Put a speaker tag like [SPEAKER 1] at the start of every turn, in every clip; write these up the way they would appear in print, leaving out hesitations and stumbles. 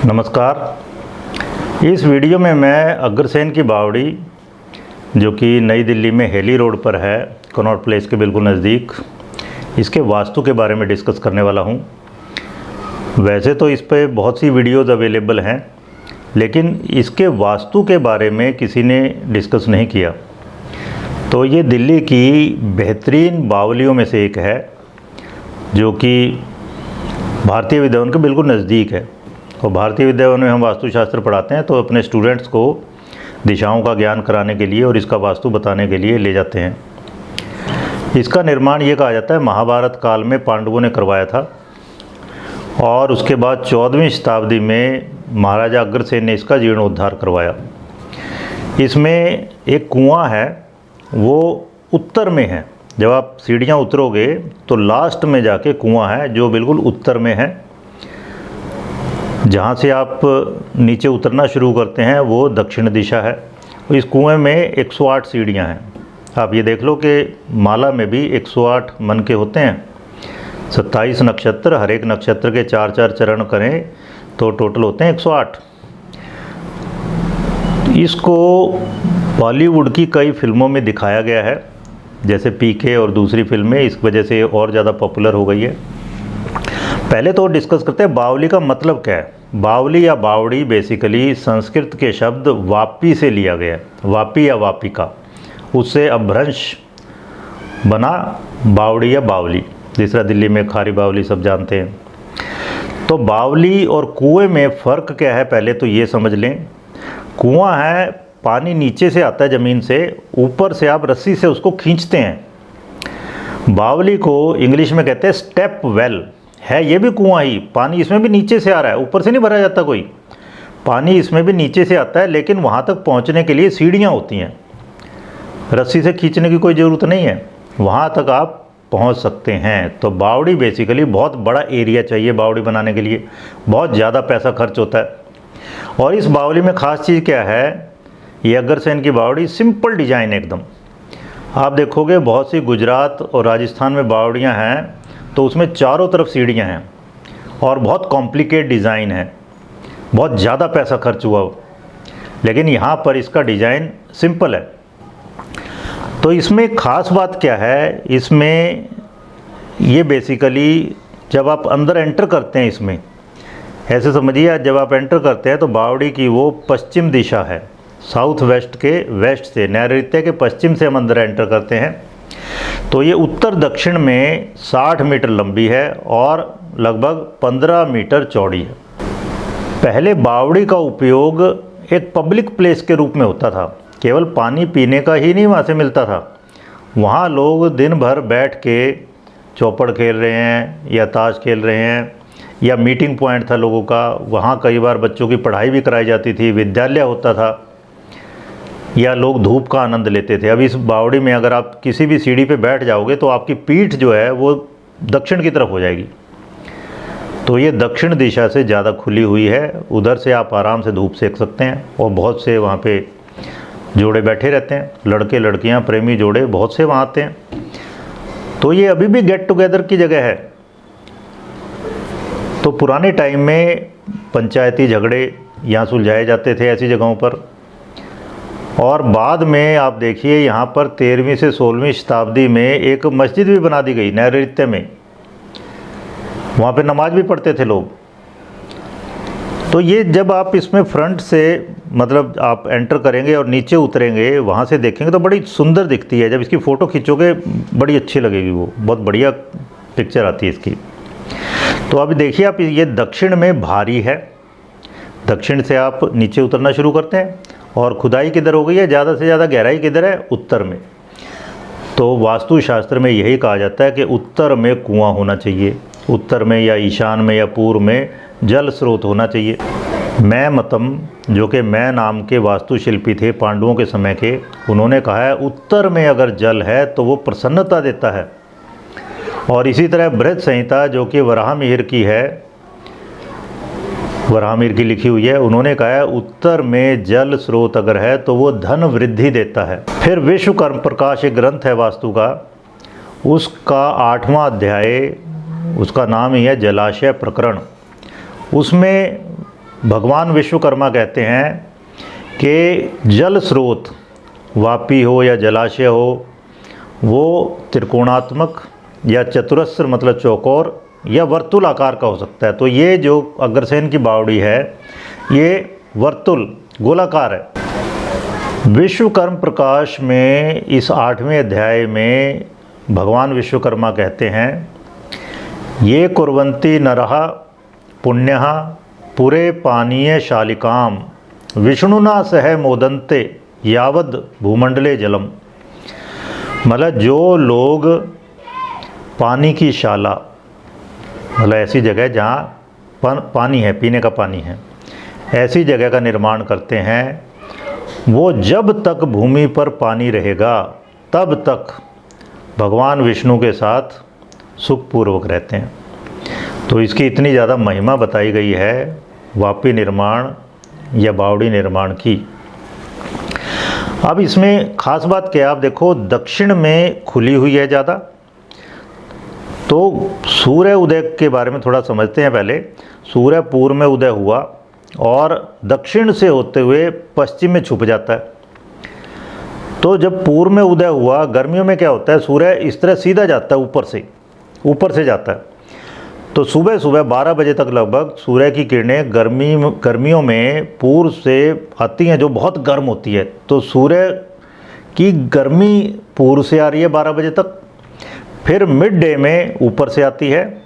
[SPEAKER 1] नमस्कार। इस वीडियो में मैं अग्रसेन की बावड़ी जो कि नई दिल्ली में हेली रोड पर है, कनॉट प्लेस के बिल्कुल नज़दीक, इसके वास्तु के बारे में डिस्कस करने वाला हूँ। वैसे तो इस पे बहुत सी वीडियोज़ अवेलेबल हैं, लेकिन इसके वास्तु के बारे में किसी ने डिस्कस नहीं किया। तो ये दिल्ली की बेहतरीन बावलियों में से एक है, जो कि भारतीय विद्याभवन के बिल्कुल नज़दीक है। और भारतीय विद्याभवन में हम वास्तुशास्त्र पढ़ाते हैं, तो अपने स्टूडेंट्स को दिशाओं का ज्ञान कराने के लिए और इसका वास्तु बताने के लिए ले जाते हैं। इसका निर्माण ये कहा जाता है महाभारत काल में पांडवों ने करवाया था, और उसके बाद 14वीं शताब्दी में महाराजा अग्रसेन ने इसका जीर्णोद्धार करवाया। इसमें एक कुआं है, वो उत्तर में है। जब आप सीढ़ियाँ उतरोगे तो लास्ट में जाके कुआं है जो बिल्कुल उत्तर में है। जहाँ से आप नीचे उतरना शुरू करते हैं वो दक्षिण दिशा है। इस कुएं में 108 सीढ़ियाँ हैं। आप ये देख लो कि माला में भी 108 मन के होते हैं। 27 नक्षत्र, हर एक नक्षत्र के 4-4 चरण करें तो टोटल होते हैं 108। इसको बॉलीवुड की कई फिल्मों में दिखाया गया है, जैसे पीके और दूसरी फिल्में, इस वजह से और ज़्यादा पॉपुलर हो गई है। पहले तो डिस्कस करते हैं बावली का मतलब क्या है। बावली या बावड़ी बेसिकली संस्कृत के शब्द वापी से लिया गया है। वापी या वापिका, उससे अपभ्रंश बना बावड़ी या बावली। तीसरा दिल्ली में खारी बावली सब जानते हैं। तो बावली और कुएं में फ़र्क क्या है, पहले तो ये समझ लें। कुआं है, पानी नीचे से आता है ज़मीन से, ऊपर से आप रस्सी से उसको खींचते हैं। बावली को इंग्लिश में कहते हैं स्टेप वेल। है ये भी कुआं ही, पानी इसमें भी नीचे से आ रहा है, ऊपर से नहीं भरा जाता कोई। पानी इसमें भी नीचे से आता है, लेकिन वहाँ तक पहुँचने के लिए सीढ़ियाँ होती हैं। रस्सी से खींचने की कोई ज़रूरत नहीं है, वहाँ तक आप पहुँच सकते हैं। तो बावड़ी बेसिकली बहुत बड़ा एरिया चाहिए बावड़ी बनाने के लिए, बहुत ज़्यादा पैसा खर्च होता है। और इस बावली में ख़ास चीज़ क्या है, ये अग्रसेन की बावड़ी सिंपल डिज़ाइन एकदम। आप देखोगे बहुत सी गुजरात और राजस्थान में बावड़ियाँ हैं तो उसमें चारों तरफ सीढ़ियाँ हैं और बहुत कॉम्प्लिकेट डिज़ाइन है, बहुत ज़्यादा पैसा खर्च हुआ हो। लेकिन यहाँ पर इसका डिज़ाइन सिंपल है। तो इसमें ख़ास बात क्या है, इसमें ये बेसिकली जब आप अंदर एंटर करते हैं, इसमें ऐसे समझिए, जब आप एंटर करते हैं तो बावड़ी की वो पश्चिम दिशा है, साउथ वेस्ट के वेस्ट से, नैऋत्य के पश्चिम से हम अंदर एंटर करते हैं। तो ये उत्तर दक्षिण में 60 मीटर लंबी है और लगभग 15 मीटर चौड़ी है। पहले बावड़ी का उपयोग एक पब्लिक प्लेस के रूप में होता था। केवल पानी पीने का ही नहीं वहाँ से मिलता था, वहाँ लोग दिन भर बैठ के चौपड़ खेल रहे हैं या ताश खेल रहे हैं, या मीटिंग पॉइंट था लोगों का। वहाँ कई बार बच्चों की पढ़ाई भी कराई जाती थी, विद्यालय होता था, या लोग धूप का आनंद लेते थे। अब इस बावड़ी में अगर आप किसी भी सीढ़ी पे बैठ जाओगे तो आपकी पीठ जो है वो दक्षिण की तरफ हो जाएगी। तो ये दक्षिण दिशा से ज़्यादा खुली हुई है, उधर से आप आराम से धूप सेक सकते हैं। और बहुत से वहाँ पे जोड़े बैठे रहते हैं, लड़के लड़कियाँ, प्रेमी जोड़े बहुत से वहाँ आते हैं। तो ये अभी भी गेट टुगेदर की जगह है। तो पुराने टाइम में पंचायती झगड़े यहाँ सुलझाए जाते थे ऐसी जगहों पर। और बाद में आप देखिए यहाँ पर 13वीं से 16वीं शताब्दी में एक मस्जिद भी बना दी गई नैऋत्य में, वहाँ पे नमाज भी पढ़ते थे लोग। तो ये जब आप इसमें फ्रंट से मतलब आप एंटर करेंगे और नीचे उतरेंगे, वहाँ से देखेंगे तो बड़ी सुंदर दिखती है। जब इसकी फ़ोटो खींचोगे बड़ी अच्छी लगेगी, वो बहुत बढ़िया पिक्चर आती है इसकी। तो अभी देखिए आप, ये दक्षिण में भारी है, दक्षिण से आप नीचे उतरना शुरू करते हैं। और खुदाई किधर हो गई है, ज़्यादा से ज़्यादा गहराई किधर है, उत्तर में। तो वास्तुशास्त्र में यही कहा जाता है कि उत्तर में कुआं होना चाहिए, उत्तर में या ईशान में या पूर्व में जल स्रोत होना चाहिए। मैं मतम, जो कि मैं नाम के वास्तुशिल्पी थे पांडवों के समय के, उन्होंने कहा है उत्तर में अगर जल है तो वो प्रसन्नता देता है। और इसी तरह बृहद संहिता जो कि वराहमिहिर की है, वराहमिहिर की लिखी हुई है, उन्होंने कहा है उत्तर में जल स्रोत अगर है तो वो धन वृद्धि देता है। फिर विश्वकर्म प्रकाश एक ग्रंथ है वास्तु का, उसका 8वां अध्याय, उसका नाम ही है जलाशय प्रकरण। उसमें भगवान विश्वकर्मा कहते हैं कि जल स्रोत वापी हो या जलाशय हो, वो त्रिकोणात्मक या चतुरस्र मतलब चौकोर या वर्तुल आकार का हो सकता है। तो ये जो अग्रसेन की बावड़ी है ये वर्तुल गोलाकार है। विश्वकर्म प्रकाश में इस 8वें अध्याय में भगवान विश्वकर्मा कहते हैं, ये कुर्वन्ति नरः पुण्यः पुरे पानीय शालिकाम विष्णुना सह मोदन्ते यावद भूमंडले जलम। मतलब जो लोग पानी की शाला, मतलब ऐसी जगह जहाँ पानी है, पीने का पानी है, ऐसी जगह का निर्माण करते हैं, वो जब तक भूमि पर पानी रहेगा तब तक भगवान विष्णु के साथ सुखपूर्वक रहते हैं। तो इसकी इतनी ज़्यादा महिमा बताई गई है वापी निर्माण या बावड़ी निर्माण की। अब इसमें ख़ास बात क्या है, आप देखो दक्षिण में खुली हुई है ज़्यादा। तो सूर्य उदय के बारे में थोड़ा समझते हैं पहले। सूर्य पूर्व में उदय हुआ और दक्षिण से होते हुए पश्चिम में छुप जाता है। तो जब पूर्व में उदय हुआ, गर्मियों में क्या होता है, सूर्य इस तरह सीधा जाता है, ऊपर से जाता है। तो सुबह सुबह 12 बजे तक लगभग सूर्य की किरणें गर्मियों में पूर्व से आती हैं, जो बहुत गर्म होती है। तो सूर्य की गर्मी पूर्व से आ रही है 12 बजे तक, फिर मिड डे में ऊपर से आती है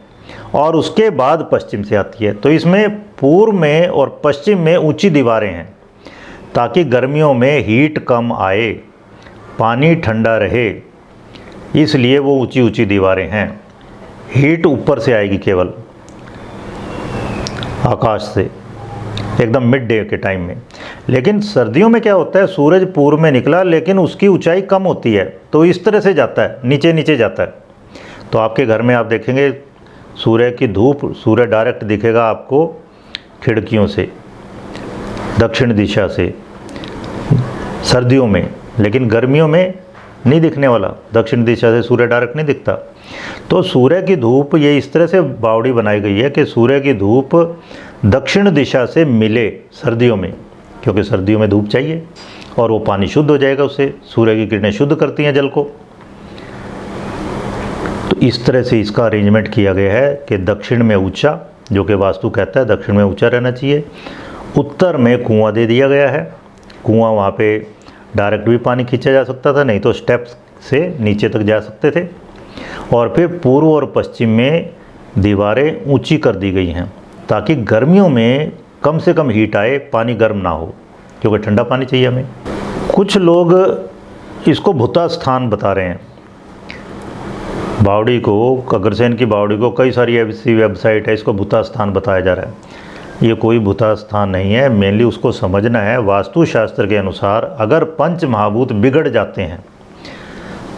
[SPEAKER 1] और उसके बाद पश्चिम से आती है। तो इसमें पूर्व में और पश्चिम में ऊंची दीवारें हैं ताकि गर्मियों में हीट कम आए, पानी ठंडा रहे, इसलिए वो ऊंची ऊंची दीवारें हैं। हीट ऊपर से आएगी केवल आकाश से, एकदम मिड डे के टाइम में। लेकिन सर्दियों में क्या होता है, सूरज पूर्व में निकला लेकिन उसकी ऊंचाई कम होती है, तो इस तरह से जाता है, नीचे नीचे जाता है। तो आपके घर में आप देखेंगे सूर्य की धूप, सूर्य डायरेक्ट दिखेगा आपको खिड़कियों से, दक्षिण दिशा से सर्दियों में, लेकिन गर्मियों में नहीं दिखने वाला, दक्षिण दिशा से सूर्य डायरेक्ट नहीं दिखता। तो सूर्य की धूप ये इस तरह से बावड़ी बनाई गई है कि सूर्य की धूप दक्षिण दिशा से मिले सर्दियों में, क्योंकि सर्दियों में धूप चाहिए और वो पानी शुद्ध हो जाएगा, उससे सूर्य की किरणें शुद्ध करती हैं जल को। तो इस तरह से इसका अरेंजमेंट किया गया है कि दक्षिण में ऊंचा, जो कि वास्तु कहता है दक्षिण में ऊंचा रहना चाहिए। उत्तर में कुआं दे दिया गया है, कुआं वहाँ पे डायरेक्ट भी पानी खींचा जा सकता था, नहीं तो स्टेप्स से नीचे तक जा सकते थे। और फिर पूर्व और पश्चिम में दीवारें ऊंची कर दी गई हैं ताकि गर्मियों में कम से कम हीट आए, पानी गर्म ना हो, क्योंकि ठंडा पानी चाहिए हमें। कुछ लोग इसको भूता स्थान बता रहे हैं बावड़ी को, अग्रसेन की बावड़ी को। कई सारी ऐसी वेबसाइट है, इसको भूता स्थान बताया जा रहा है। ये कोई भूता स्थान नहीं है। मेनली उसको समझना है, वास्तुशास्त्र के अनुसार अगर पंच महाभूत बिगड़ जाते हैं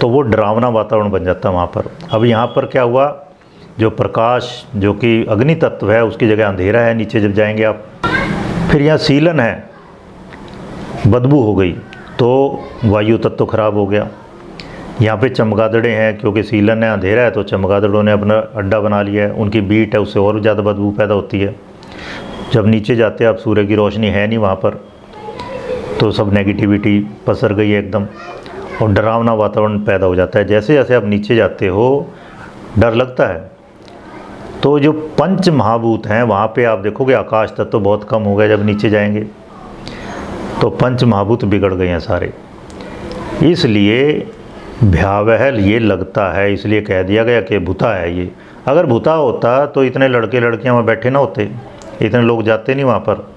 [SPEAKER 1] तो वो डरावना वातावरण बन जाता है वहाँ पर। अब यहाँ पर क्या हुआ, जो प्रकाश जो कि अग्नि तत्व है उसकी जगह अंधेरा है, नीचे जब जाएंगे आप। फिर यहाँ सीलन है, बदबू हो गई तो वायु तत्व खराब हो गया। यहाँ पे चमगादड़े हैं, क्योंकि सीलन है, अंधेरा है, तो चमगादड़ों ने अपना अड्डा बना लिया है, उनकी बीट है, उससे और ज़्यादा बदबू पैदा होती है। जब नीचे जाते हैं आप, सूर्य की रोशनी है नहीं वहाँ पर, तो सब नेगेटिविटी पसर गई है एकदम और डरावना वातावरण पैदा हो जाता है। जैसे जैसे आप नीचे जाते हो डर लगता है। तो जो पंच महाभूत हैं वहाँ पे आप देखोगे आकाश तत्व तो बहुत कम हो गया जब नीचे जाएंगे, तो पंच महाभूत बिगड़ गए हैं सारे। इसलिए भयावह ये लगता है, इसलिए कह दिया गया कि भूता है ये। अगर भूता होता तो इतने लड़के लड़कियाँ वहाँ बैठे ना होते, इतने लोग जाते नहीं वहाँ पर।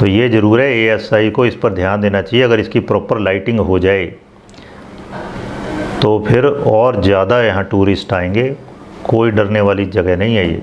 [SPEAKER 1] तो ये ज़रूर है, ASI को इस पर ध्यान देना चाहिए। अगर इसकी प्रॉपर लाइटिंग हो जाए तो फिर और ज़्यादा यहाँ टूरिस्ट आएंगे। कोई डरने वाली जगह नहीं है ये।